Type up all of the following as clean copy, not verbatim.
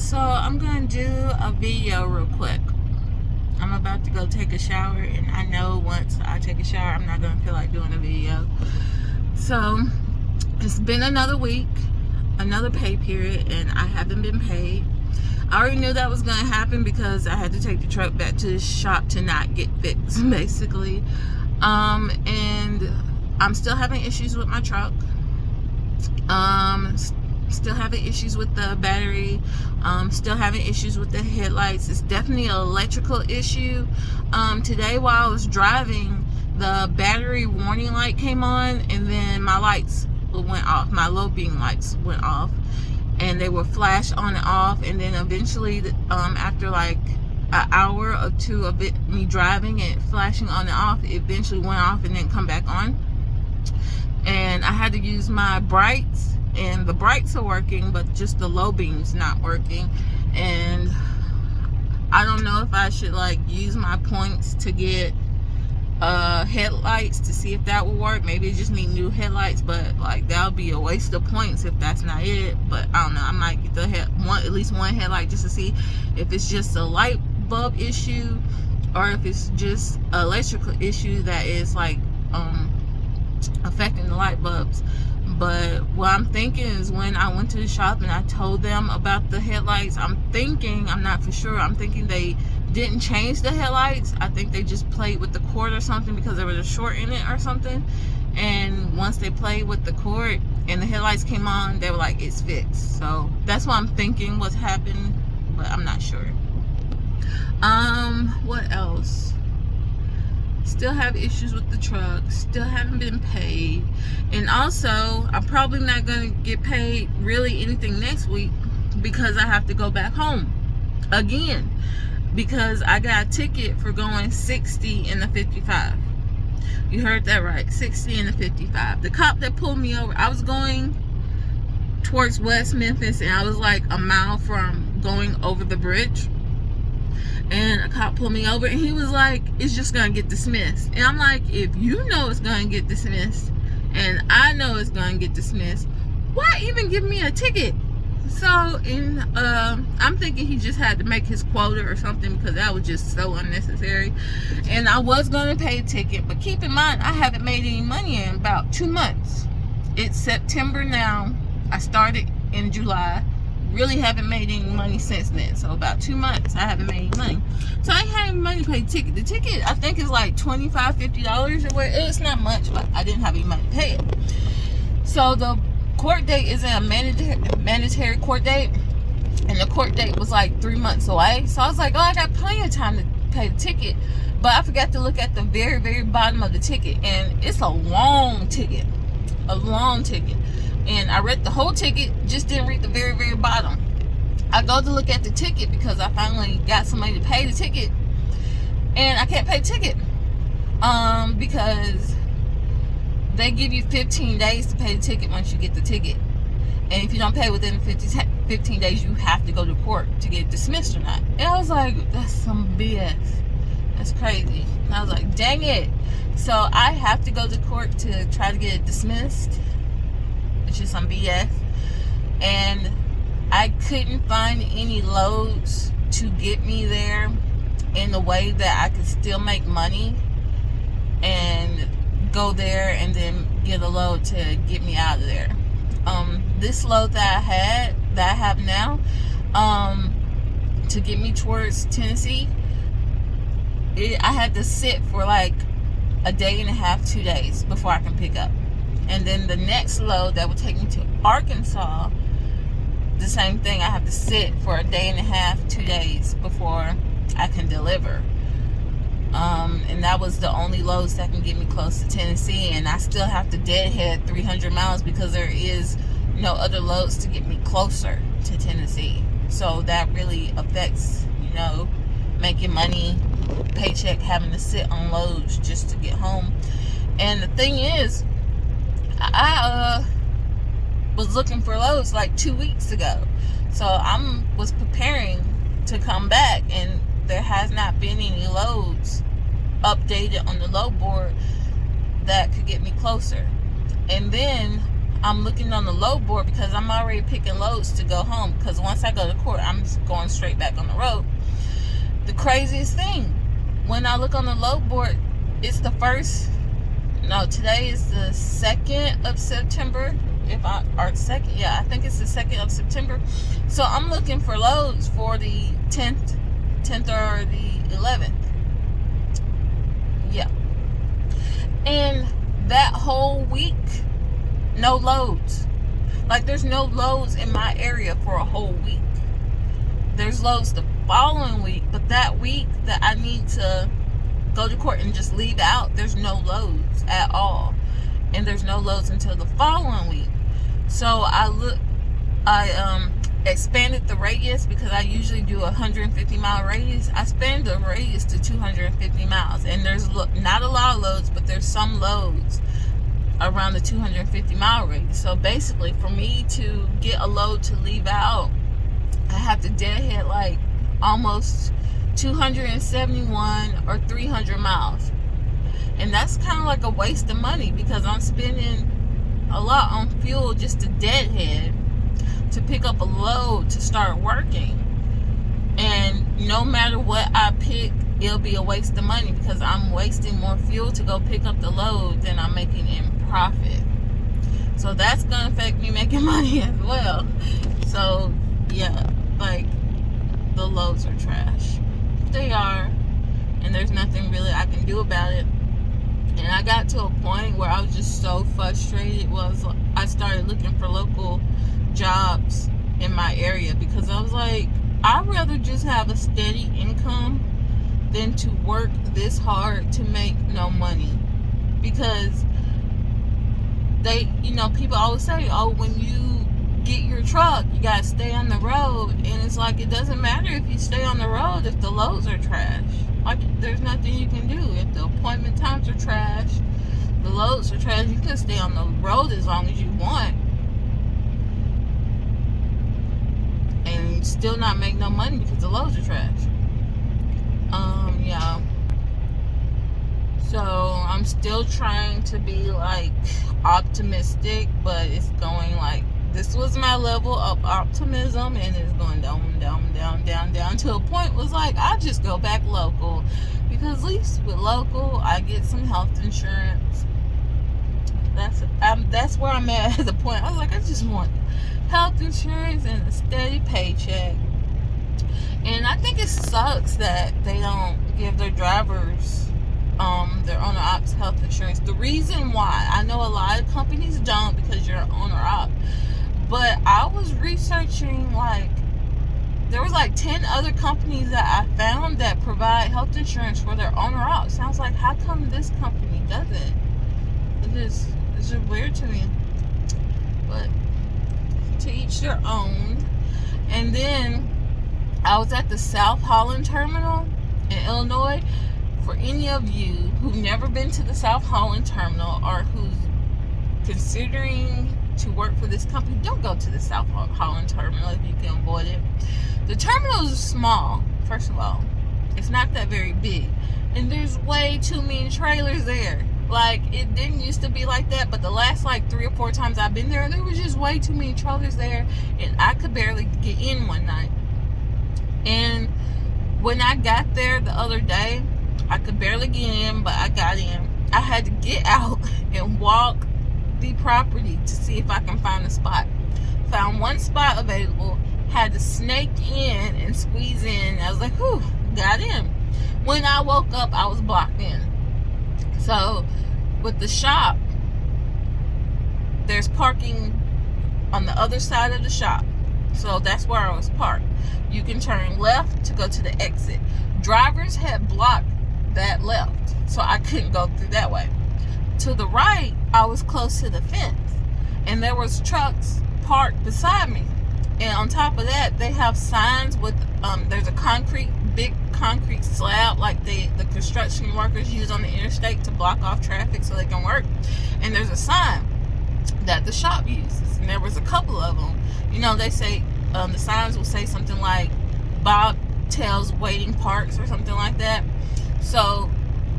So I'm gonna do a video real quick. I'm about to go take a shower, and I know once I take a shower I'm not gonna feel like doing a video. So it's been another week, another pay period, and I haven't been paid. I already knew that was gonna happen because I had to take the truck back to the shop to not get fixed, basically. And I'm still having issues with my truck. Still having issues with the battery. Still having issues with the headlights. It's definitely an electrical issue. Today while I was driving, the battery warning light came on, and then my lights went off. My low beam lights went off, and they were flashed on and off. And then eventually, after like an hour or two of me driving and flashing on and off, it eventually went off and then come back on. And I had to use my brights, and the brights are working, but just the low beam's not working. And I don't know if I should like use my points to get headlights to see if that will work. Maybe I just need new headlights, but like that'll be a waste of points if that's not it. But I don't know, I might get at least one headlight just to see if it's just a light bulb issue or if it's just an electrical issue that is like affecting the light bulbs. But what I'm thinking is, when I went to the shop and I told them about the headlights, I'm not for sure, I'm thinking they didn't change the headlights. I think they just played with the cord or something because there was a short in it or something. And once they played with the cord and the headlights came on, they were like, it's fixed. So that's what I'm thinking what's happened, but I'm not sure. What else? Still have issues with the truck. Still haven't been paid. And also, I'm probably not going to get paid really anything next week because I have to go back home again, because I got a ticket for going 60 in the 55. You heard that right, 60 in the 55. The cop that pulled me over, I was going towards West Memphis, and I was like a mile from going over the bridge. And a cop pulled me over, and he was like, it's just gonna get dismissed. And I'm like, if you know it's gonna get dismissed and I know it's gonna get dismissed, why even give me a ticket? So I'm thinking he just had to make his quota or something, because that was just so unnecessary. And I was gonna pay a ticket, but keep in mind, I haven't made any money in about 2 months. It's September now. I started in July. Really haven't made any money since then. So about 2 months I haven't made any money. So I ain't had any money to pay the ticket. The ticket I think is like $25, $50 or what. It's not much, but I didn't have any money to pay it. So the court date isn't a mandatory court date, and the court date was like 3 months away. So I was like, oh, I got plenty of time to pay the ticket. But I forgot to look at the very, very bottom of the ticket, and it's a long ticket. A long ticket. And I read the whole ticket, just didn't read the very, very bottom. I go to look at the ticket because I finally got somebody to pay the ticket, and I can't pay the ticket because they give you 15 days to pay the ticket once you get the ticket. And if you don't pay within 15 days, you have to go to court to get it dismissed or not. And I was like, that's some BS. That's crazy. And I was like, dang it. So I have to go to court to try to get it dismissed. It's just some BS. And I couldn't find any loads to get me there in a way that I could still make money and go there and then get a load to get me out of there. This load that I have now, to get me towards Tennessee, I had to sit for like a day and a half, 2 days before I can pick up. And then the next load that would take me to Arkansas, the same thing. I have to sit for a day and a half, 2 days before I can deliver. And that was the only loads that can get me close to Tennessee. And I still have to deadhead 300 miles because there is no other loads to get me closer to Tennessee. So that really affects, making money, paycheck, having to sit on loads just to get home. And the thing is, I was looking for loads like 2 weeks ago. So I was preparing to come back, and there has not been any loads updated on the load board that could get me closer. And then I'm looking on the load board because I'm already picking loads to go home, because once I go to court, I'm just going straight back on the road. The craziest thing, when I look on the load board, it's the first, no, today is the 2nd of September. I think it's the 2nd of September. So I'm looking for loads for the 10th or the 11th. Yeah. And that whole week, no loads. Like, there's no loads in my area for a whole week. There's loads the following week, but that week that I need to go to court and just leave out, there's no loads at all. And there's no loads until the following week. So I expanded the radius, because I usually do a 150-mile radius. I expanded the radius to 250 miles, and there's not a lot of loads, but there's some loads around the 250-mile radius. So basically, for me to get a load to leave out, I have to deadhead like almost 271 or 300 miles. And that's kind of like a waste of money, because I'm spending a lot on fuel just to deadhead to pick up a load to start working. And no matter what I pick, it'll be a waste of money, because I'm wasting more fuel to go pick up the load than I'm making in profit. So that's going to affect me making money as well. So yeah, like, the loads are trash. They are. And there's nothing really I can do about it. And I got to a point where I was just so frustrated. I started looking for local jobs in my area, because I was like, I'd rather just have a steady income than to work this hard to make no money. Because people always say, oh, when you get your truck, you gotta stay on the road. And it's like, it doesn't matter if you stay on the road if the loads are trash. Like, there's nothing you can do. If the appointment times are trash, the loads are trash, you can stay on the road as long as you want and still not make no money because the loads are trash. Yeah. So I'm still trying to be like optimistic, but it's going like, this was my level of optimism, and it's going down to a point was like, I just go back local, because at least with local I get some health insurance. That's where I'm at the point. I was like, I just want health insurance and a steady paycheck. And I think it sucks that they don't give their drivers their owner ops health insurance. The reason why, I know a lot of companies don't, because you're an owner op, but I was researching, like, there was like 10 other companies that I found that provide health insurance for their owner ops. And I was like, how come this company doesn't? It's just weird to me. But to each their own. And then I was at the South Holland Terminal in Illinois. For any of you who've never been to the South Holland Terminal, or who's considering to work for this company, don't go to the South Holland Terminal if you can avoid it. The terminal is small, first of all. It's not that very big. And there's way too many trailers there. Like, it didn't used to be like that, but the last like 3 or 4 times I've been there was just way too many trailers there, and I could barely get in one night. And when I got there the other day, I could barely get in, but I got in. I had to get out and walk the property to see if I can find a spot. Found one spot available, had to snake in and squeeze in. I was like, whew, got in. When I woke up, I was blocked in. So with the shop, there's parking on the other side of the shop. So that's where I was parked. You can turn left to go to the exit. Drivers had blocked that left, so I couldn't go through that way. To the right, I was close to the fence, and there was trucks parked beside me. And on top of that, they have signs with there's a big concrete slab like the construction workers use on the interstate to block off traffic so they can work. And there's a sign that the shop uses, and there was a couple of them. You know, they say the signs will say something like Bobtail's Waiting Parks or something like that. So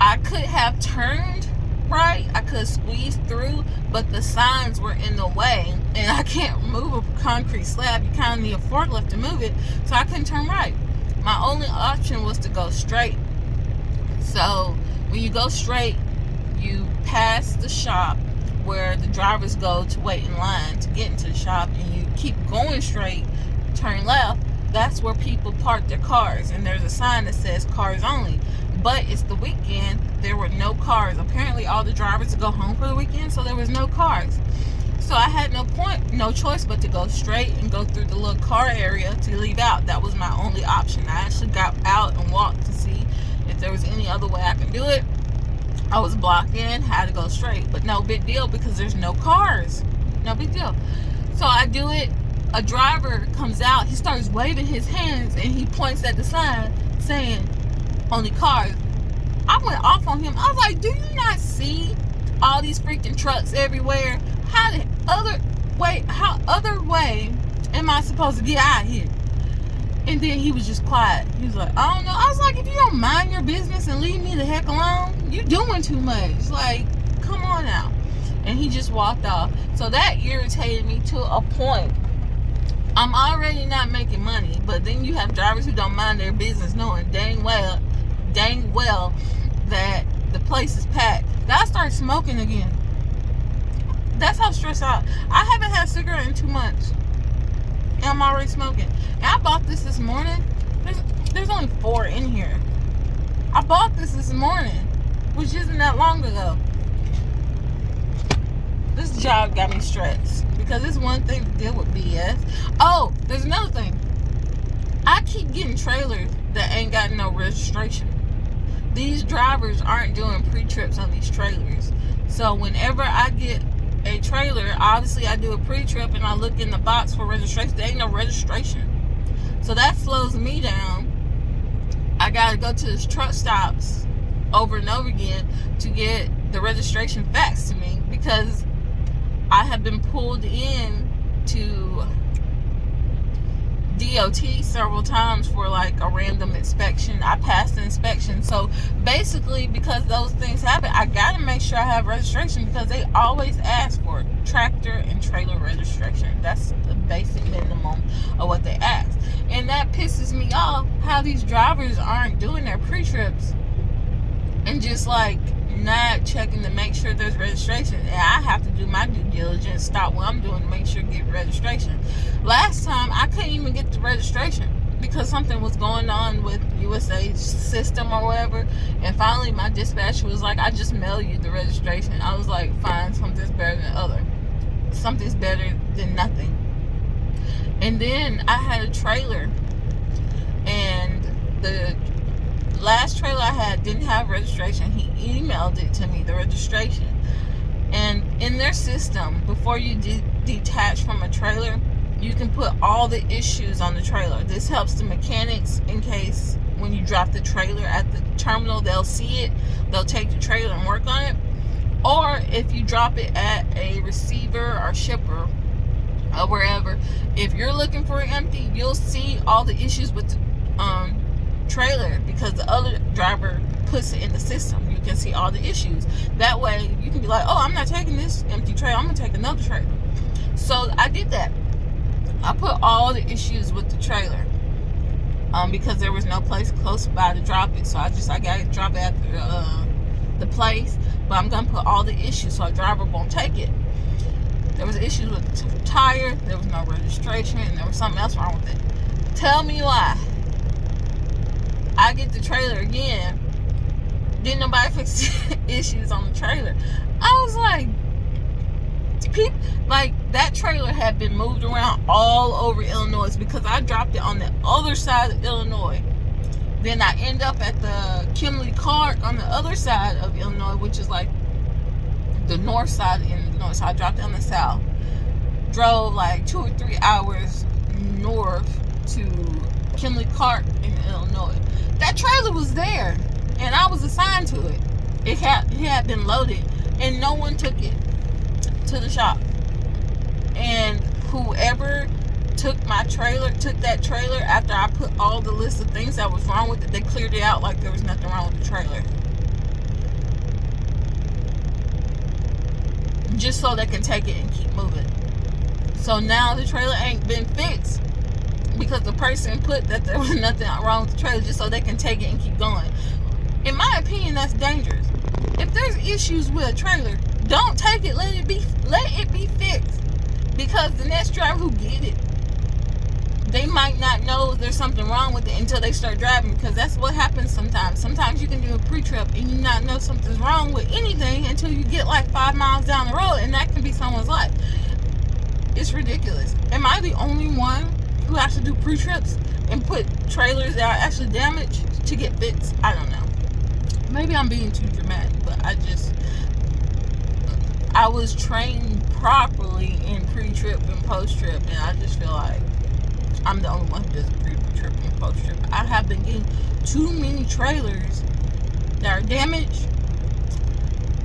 I could have turned right, I could squeeze through, but the signs were in the way, and I can't move a concrete slab. You kind of need a forklift to move it, so I couldn't turn right. My only option was to go straight. So when you go straight, you pass the shop where the drivers go to wait in line to get into the shop, and you keep going straight, turn left. That's where people park their cars, and there's a sign that says cars only. But it's the weekend, there were no cars. Apparently all the drivers go home for the weekend, so there was no cars. So I had no choice but to go straight and go through the little car area to leave out. That was my only option. I actually got out and walked to see if there was any other way I could do it. I was blocked in, had to go straight, but no big deal because there's no cars. No big deal. So I do it. A driver comes out, he starts waving his hands, and he points at the sign saying only cars. I went off on him. I was like, do you not see all these freaking trucks everywhere? How other way am I supposed to get out of here? And then he was just quiet. He was like, I don't know. I was like, if you don't mind your business and leave me the heck alone, you doing too much. Like, come on now. And he just walked off. So that irritated me to a point. I'm already not making money, but then you have drivers who don't mind their business, knowing dang well that the place is packed. Then I started smoking again. That's how stressed out. I haven't had a cigarette in 2 months, and I'm already smoking. And I bought this morning. There's only 4 in here. I bought this morning, which isn't that long ago. This job got me stressed because it's one thing to deal with BS. Oh, there's another thing. I keep getting trailers that ain't got no registration. These drivers aren't doing pre-trips on these trailers. So whenever I get a trailer, obviously I do a pre-trip and I look in the box for registration. There ain't no registration. So that slows me down. I gotta go to the truck stops over and over again to get the registration faxed to me, because I have been pulled in to DOT several times for like a random inspection. I passed the inspection. So basically, because those things happen, I gotta make sure I have registration, because they always ask for tractor and trailer registration. That's the basic minimum of what they ask. And that pisses me off, how these drivers aren't doing their pre-trips and just like not checking to make sure there's registration. And I have to do my due diligence, stop what I'm doing to make sure to get registration. Last time I couldn't even get the registration because something was going on with USA system or whatever, and finally my dispatcher was like, I just mail you the registration. I was like, fine, something's better than nothing. And then I had a trailer, and the last trailer I had didn't have registration. He emailed it to me, the registration. And in their system, before you detach from a trailer, you can put all the issues on the trailer. This helps the mechanics in case when you drop the trailer at the terminal, they'll see it, they'll take the trailer and work on it. Or if you drop it at a receiver or shipper or wherever, if you're looking for it empty, you'll see all the issues with the trailer, because the other driver puts it in the system. You can see all the issues. That way you can be like, oh, I'm not taking this empty trailer, I'm gonna take another trailer. So I did that. I put all the issues with the trailer because there was no place close by to drop it. So I gotta drop it at the place, but I'm gonna put all the issues so a driver won't take it. There was issues with the tire, there was no registration, and there was something else wrong with it. Tell me why. I get the trailer again, didn't nobody fix the issues on the trailer. I was like, that trailer had been moved around all over Illinois because I dropped it on the other side of Illinois. Then I end up at the Kimberly Clark on the other side of Illinois, which is like the north side of Illinois. So I dropped it on the south, drove like 2 or 3 hours north to Kimberly Clark in Illinois. That trailer was there, and I was assigned to it. It had been loaded, and no one took it to the shop. And whoever took that trailer after I put all the list of things that was wrong with it, they cleared it out like there was nothing wrong with the trailer. just so they can take it and keep moving. So now the trailer ain't been fixed because the person put that there was nothing wrong with the trailer just so they can take it and keep going. In my opinion, that's dangerous. If there's issues with a trailer, don't take it. Let it be fixed. Because the next driver who get it, they might not know there's something wrong with it until they start driving, because that's what happens sometimes. Sometimes you can do a pre-trip and you not know something's wrong with anything until you get like 5 miles down the road, and that can be someone's life. It's ridiculous. Am I the only one who has to do pre-trips and put trailers that are actually damaged to get fixed? I don't know. Maybe I'm being too dramatic, but I was trained properly in pre-trip and post-trip, and I just feel like I'm the only one who does pre-trip and post-trip. I have been getting too many trailers that are damaged,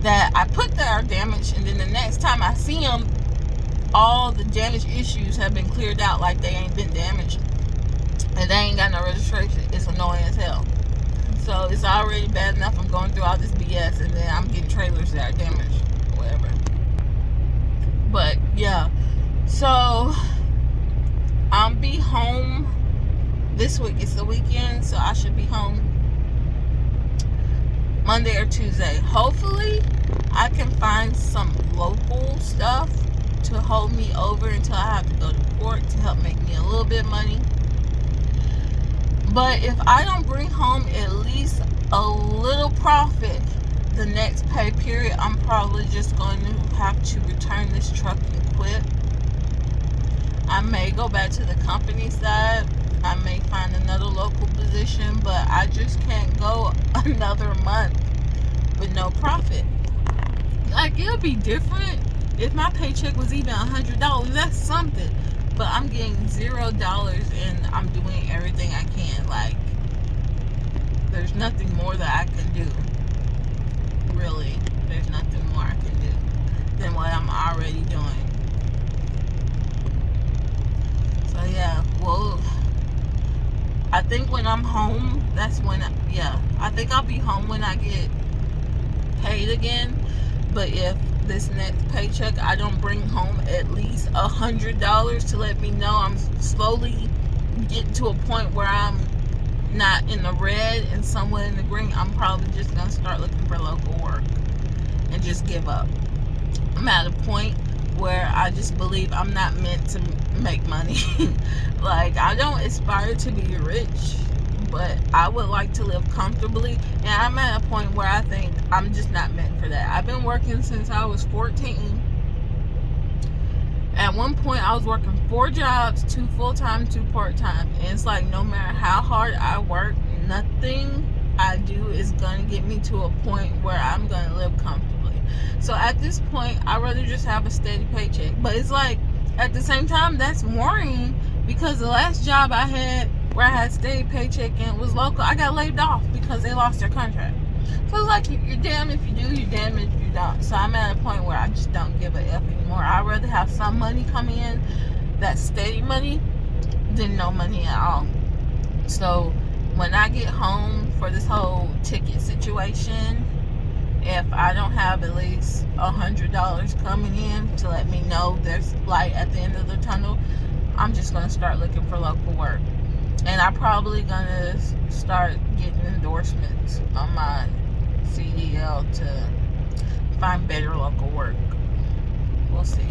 that I put that are damaged, and then the next time I see them, all the damage issues have been cleared out like they ain't been damaged, and they ain't got no registration. It's annoying as hell. So it's already bad enough I'm going through all this BS, and then I'm getting trailers that are damaged, whatever. But yeah, so I'll be home this week. It's the weekend, so I should be home Monday or Tuesday. Hopefully I can find some local stuff to hold me over until I have to go to court to help make me a little bit of money. But if I don't bring home at least a little profit the next pay period, I'm probably just going to have to return this truck and quit. I may go back to the company side. I may find another local position, but I just can't go another month with no profit. Like, it'll be different if my paycheck was even $100. That's something. But I'm getting $0 and I'm doing everything I can. Like, there's nothing more that I can do. Really, there's nothing more I can do than what I'm already doing. So yeah, well, I think when I'm home, that's when, I think I'll be home when I get paid again. But if this next paycheck I don't bring home at least $100 to let me know I'm slowly getting to a point where I'm not in the red and somewhere in the green, I'm probably just gonna start looking for local work and just give up. I'm at a point where I just believe I'm not meant to make money. Like, I don't aspire to be rich, but I would like to live comfortably, and I'm at a point where I think I'm just not meant for that. I've been working since I was 14. At one point I was working 4 jobs, 2 full-time, 2 part-time, and it's like no matter how hard I work, nothing I do is going to get me to a point where I'm going to live comfortably. So at this point, I'd rather just have a steady paycheck. But it's like, at the same time, that's worrying, because the last job I had where I had steady paycheck and it was local, I got laid off because they lost their contract. So it's like, you're damned if you do, you're damned if you don't. So I'm at a point where I just don't give a F anymore. I'd rather have some money come in, that steady money, than no money at all. So when I get home for this whole ticket situation, if I don't have at least $100 coming in to let me know there's light at the end of the tunnel, I'm just going to start looking for local work. And I'm probably going to start getting endorsements on my CDL to find better local work. We'll see.